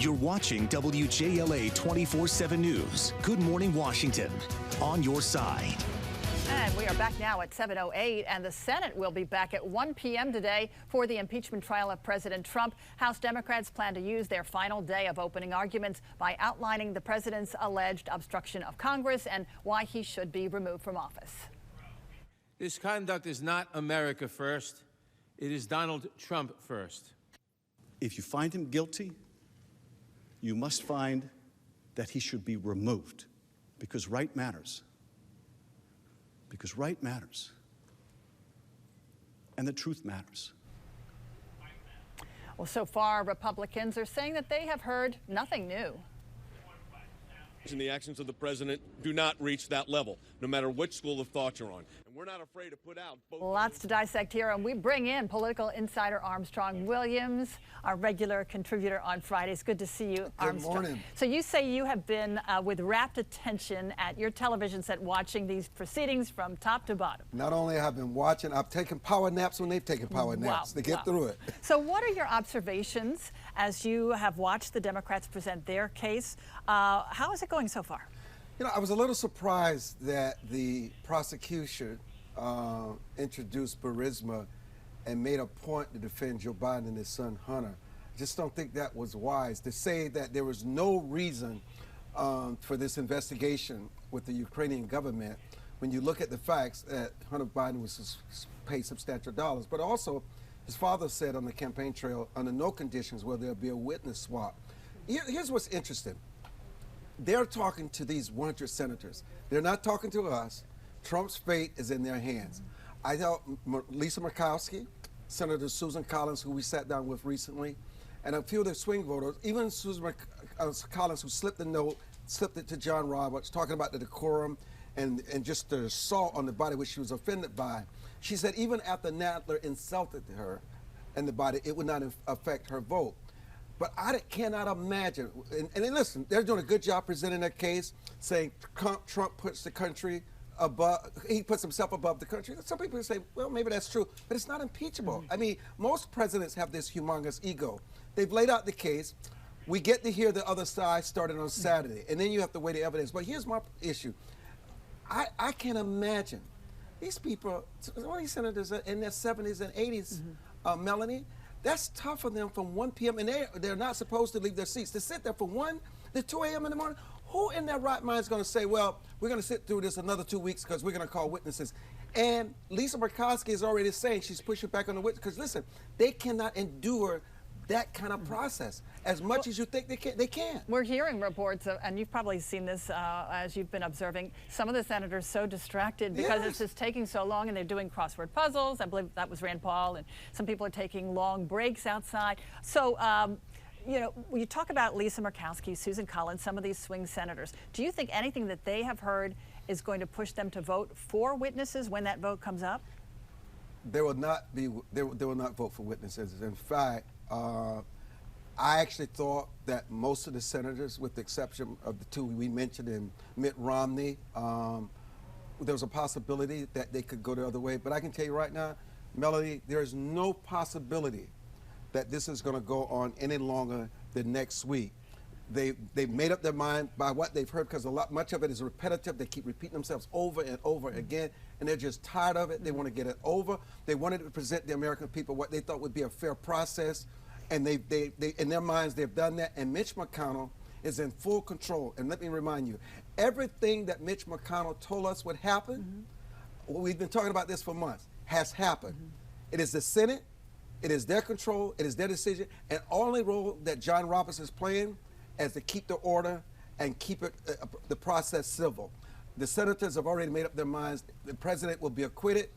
You're watching WJLA 24/7 News. Good Morning Washington. On your side. And we are back now at 7:08, and the Senate will be back at 1 p.m. today for the impeachment trial of President Trump. House Democrats plan to use their final day of opening arguments by outlining the president's alleged obstruction of Congress and why he should be removed from office. This conduct is not America first. It is Donald Trump first. If you find him guilty, you must find that he should be removed, because right matters. Because right matters. And the truth matters. Well, so far, Republicans are saying that they have heard nothing new. And the actions of the president do not reach that level, no matter which school of thought you're on. And we're not afraid to put out both. Lots to dissect here, and we bring in political insider Armstrong Williams, our regular contributor on Fridays. Good to see you, Armstrong. Good morning. So you say you have been with rapt attention at your television set watching these proceedings from top to bottom. Not only have I been watching, I've taken power naps when they've taken power naps to get through it. So what are your observations as you have watched the Democrats present their case? How is it going so far? You know, I was a little surprised that the prosecution introduced Burisma and made a point to defend Joe Biden and his son Hunter. I just don't think that was wise to say that there was no reason for this investigation with the Ukrainian government when you look at the facts that Hunter Biden was paid substantial dollars. But also, his father said on the campaign trail, under no conditions will there be a witness swap. Here's what's interesting. They're talking to these 100 senators. They're not talking to us. Trump's fate is in their hands. I know Lisa Murkowski, Senator Susan Collins, who we sat down with recently, and a few of the swing voters, even Susan Collins, who slipped the note, slipped it to John Roberts, talking about the decorum and just the assault on the body, which she was offended by. She said even after Nadler insulted her and the body, it would not affect her vote. But I cannot imagine, and listen, they're doing a good job presenting their case, saying Trump puts the country above, he puts himself above the country. Some people say, well, maybe that's true, but it's not impeachable. I mean, most presidents have this humongous ego. They've laid out the case. We get to hear the other side starting on Saturday, and then you have to weigh the evidence. But here's my issue. I can't imagine. These people, some of these senators are in their 70s and 80s, Melanie, that's tough for them from 1 p.m. and they're not supposed to leave their seats. To sit there from 1 to 2 a.m. in the morning, who in their right mind is going to say, well, we're going to sit through this another 2 weeks because we're going to call witnesses? And Lisa Murkowski is already saying she's pushing back on the witness because, listen, they cannot endure that kind of process as much as you think they can. We're hearing reports, and you've probably seen this as you've been observing, some of the senators so distracted because it's just taking so long, and they're doing crossword puzzles. I believe that was Rand Paul, and some people are taking long breaks outside. So, you know, when you talk about Lisa Murkowski, Susan Collins, some of these swing senators, do you think anything that they have heard is going to push them to vote for witnesses when that vote comes up? They will not vote for witnesses. In fact, I actually thought that most of the senators, with the exception of the two we mentioned in Mitt Romney, there was a possibility that they could go the other way. But I can tell you right now, Melody, there is no possibility that this is going to go on any longer than next week. They've made up their mind by what they've heard, because much of it is repetitive. They keep repeating themselves over and over again, and they're just tired of it. They want to get it over. They wanted to present the American people what they thought would be a fair process, and they in their minds they've done that. And Mitch McConnell is in full control. And let me remind you, everything that Mitch McConnell told us would happen, we've been talking about this for months, has happened. It is the Senate, it is their control, it is their decision, and only role that John Roberts is playing as to keep the order and keep it the process civil. The senators have already made up their minds. The president will be acquitted.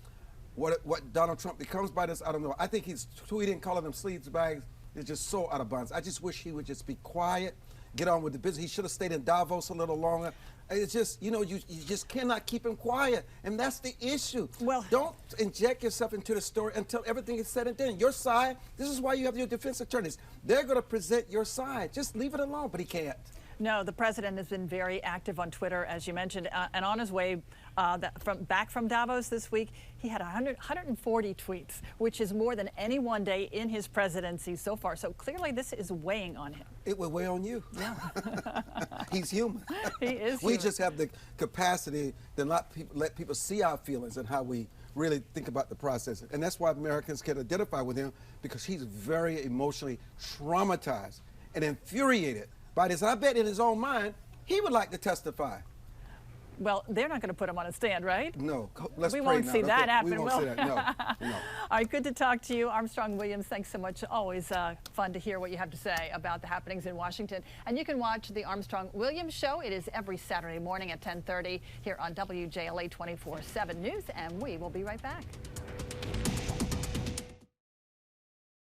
What Donald Trump becomes by this, I don't know. I think he's tweeting, calling them sleaze bags. They're just so out of bounds. I just wish he would just be quiet, get on with the business. He should have stayed in Davos a little longer. It's just, you know, you just cannot keep him quiet, and that's the issue. Well, don't inject yourself into the story until everything is said and done. Your side, this is why you have your defense attorneys. They're going to present your side. Just leave it alone, but he can't. No, the president has been very active on Twitter, as you mentioned, and on his way back from Davos this week. He had 140 tweets, which is more than any one day in his presidency so far. So clearly this is weighing on him. It will weigh on you. Yeah. He's human. He is We human. just have the capacity to let people see our feelings and how we really think about the process. And that's why Americans can identify with him, because he's very emotionally traumatized and infuriated by this. And I bet in his own mind, he would like to testify. Well, they're not going to put him on a stand, right? No, let's we pray won't now. see that Okay, happen. we won't see that. No, no. All right, good to talk to you, Armstrong Williams. Thanks so much. Always fun to hear what you have to say about the happenings in Washington. And you can watch the Armstrong Williams Show. It is every Saturday morning at 10:30 here on WJLA 24/7 News, and we will be right back.